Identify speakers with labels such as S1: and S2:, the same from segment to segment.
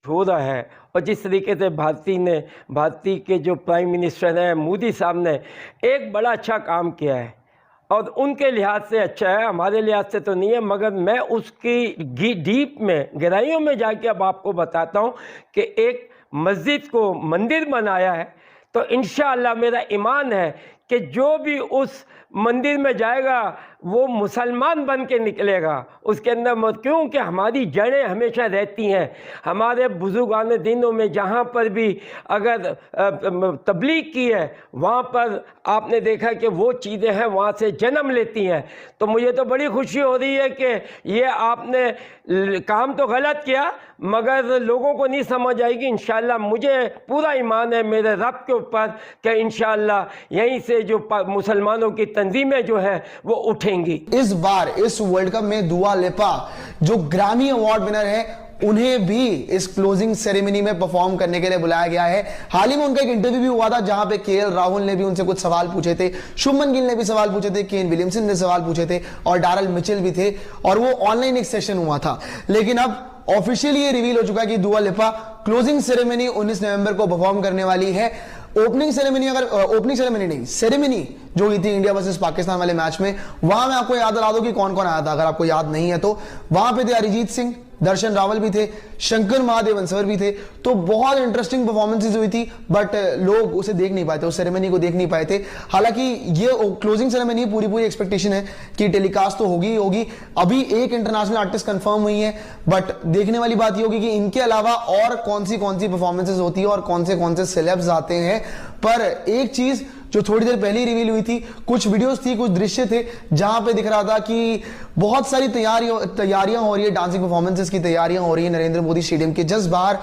S1: हो रहा है और जिस तरीके से भारतीय के जो प्राइम मिनिस्टर हैं मोदी साहब ने एक बड़ा अच्छा काम किया है और उनके लिहाज से अच्छा है, हमारे लिहाज से तो नहीं है, मगर मैं उसकी डीप में गहराइयों में जाके अब आपको बताता हूँ कि एक मस्जिद को मंदिर बनाया है। तो इंशाअल्लाह मेरा ईमान है कि जो भी उस मंदिर में जाएगा वो मुसलमान बन के निकलेगा उसके अंदर मत, क्योंकि हमारी जड़ें हमेशा रहती हैं। हमारे बुजुर्गान दिनों में जहाँ पर भी अगर तबलीग की है वहाँ पर आपने देखा कि वो चीज़ें हैं वहाँ से जन्म लेती हैं। तो मुझे तो बड़ी खुशी हो रही है कि ये आपने काम तो गलत किया मगर लोगों को नहीं समझ आएगी। इंशाअल्लाह मुझे पूरा ईमान है मेरे रब के ऊपर कि इंशाअल्लाह यहीं से जो मुसलमानों की तंजीमें जो है वो उठेंगी।
S2: इस बार इस वर्ल्ड कप में दुआ लिपा जो ग्रैमी अवार्ड विनर है उन्हें भी इस क्लोजिंग सेरेमनी में परफॉर्म करने के लिए बुलाया गया है। हाल ही में उनका एक इंटरव्यू भी हुआ था जहां पे केएल राहुल ने भी उनसे कुछ सवाल पूछे थे, शुभमन गिल ने भी सवाल पूछे थे, केन विलियमसन ने सवाल पूछे थे और डैरल मिचेल भी थे और वो ऑनलाइन एक सेशन हुआ था। लेकिन अब ऑफिशियली ये रिवील हो चुका है कि दुआ लिपा क्लोजिंग सेरेमनी 19 नवंबर को परफॉर्म करने वाली है। ओपनिंग सेरेमनी नहीं, सेरेमनी जो हुई थी इंडिया वर्सेस पाकिस्तान वाले मैच में, वहां मैं आपको याद दिला दूं कि कौन कौन आया था, अगर आपको याद नहीं है तो। वहां पे थे अरिजीत सिंह, दर्शन रावल भी थे, शंकर महादेवन सर भी थे। तो बहुत इंटरेस्टिंग परफॉर्मेंसेज हुई थी बट लोग उसे देख नहीं पाए थे, उस सेरेमनी को देख नहीं पाए थे। हालांकि ये क्लोजिंग सेरेमनी पूरी एक्सपेक्टेशन है कि टेलीकास्ट तो होगी ही होगी। अभी एक इंटरनेशनल आर्टिस्ट कंफर्म हुई है बट देखने वाली बात ये होगी कि इनके अलावा और कौन सी परफॉर्मेंसेज होती है और कौन से सेलेब्स आते हैं। पर एक चीज जो थोड़ी देर पहले ही रिवील हुई थी, कुछ वीडियोस थी, कुछ दृश्य थे जहां पे दिख रहा था कि बहुत सारी तैयारियां हो रही है, डांसिंग परफॉर्मेंसेस की तैयारियां हो रही है नरेंद्र मोदी स्टेडियम के जस्ट बाहर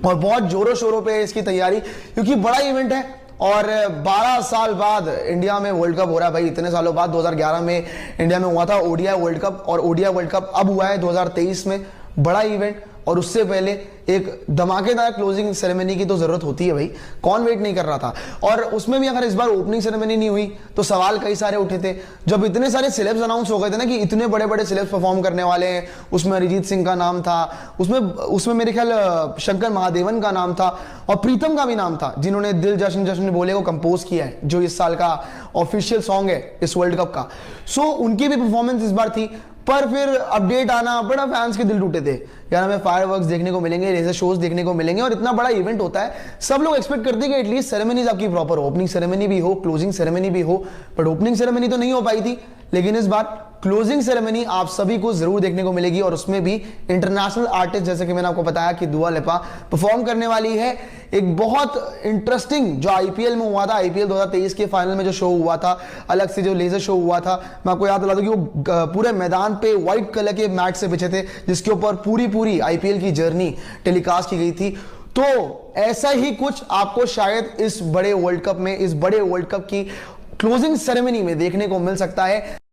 S2: और बहुत जोरों शोरों पे इसकी तैयारी, क्योंकि बड़ा इवेंट है और 12 साल बाद इंडिया में वर्ल्ड कप हो रहा है भाई। इतने सालों बाद 2011 में इंडिया में हुआ था ओडीआई वर्ल्ड कप और ओडीआई वर्ल्ड कप अब हुआ है 2023 में। बड़ा इवेंट और उससे पहले एक धमाकेदार क्लोजिंग सेरेमनी की तो जरूरत होती है भाई, कौन वेट नहीं कर रहा था। और उसमें भी अगर इस बार ओपनिंग सेरेमनी नहीं हुई तो सवाल कई सारे उठे थे। जब इतने सारे सेलेब्स अनाउंस हो गए थे ना कि इतने बड़े बड़े सेलेब्स परफॉर्म करने वाले हैं, उसमें अरिजीत सिंह का नाम था, उसमें मेरे ख्याल शंकर महादेवन का नाम था और प्रीतम का भी नाम था जिन्होंने दिल जश्न जश्न बोले को कंपोज किया है, जो इस साल का ऑफिशियल सॉन्ग है इस वर्ल्ड कप का। सो उनकी भी परफॉर्मेंस इस बार थी। पर फिर अपडेट आना, बड़ा फैंस के दिल टूटे थे यार, हमें फायरवर्क्स देखने को मिलेंगे, लेजर शोज देखने को मिलेंगे और इतना बड़ा इवेंट होता है, सब लोग एक्सपेक्ट करते हैं कि एटलीस्ट सेरेमनीज आपकी प्रॉपर हो, ओपनिंग सेरेमनी भी हो, क्लोजिंग सेरेमनी भी हो। बट ओपनिंग सेरेमनी तो नहीं हो पाई थी, लेकिन इस बार क्लोजिंग सेरेमनी आप सभी को जरूर देखने को मिलेगी और उसमें भी इंटरनेशनल आर्टिस्ट जैसे कि मैंने आपको बताया कि दुआ लिपा परफॉर्म करने वाली है। एक बहुत इंटरेस्टिंग जो आईपीएल में हुआ था, आईपीएल 2023 के फाइनल में जो शो हुआ था, अलग से जो लेजर शो हुआ था, मैं आपको याद दिला दूं कि वो पूरे मैदान पे व्हाइट कलर के मैट से बिछे थे जिसके ऊपर पूरी आईपीएल की जर्नी टेलीकास्ट की गई थी। तो ऐसा ही कुछ आपको शायद इस बड़े वर्ल्ड कप की क्लोजिंग सेरेमनी में देखने को मिल सकता है।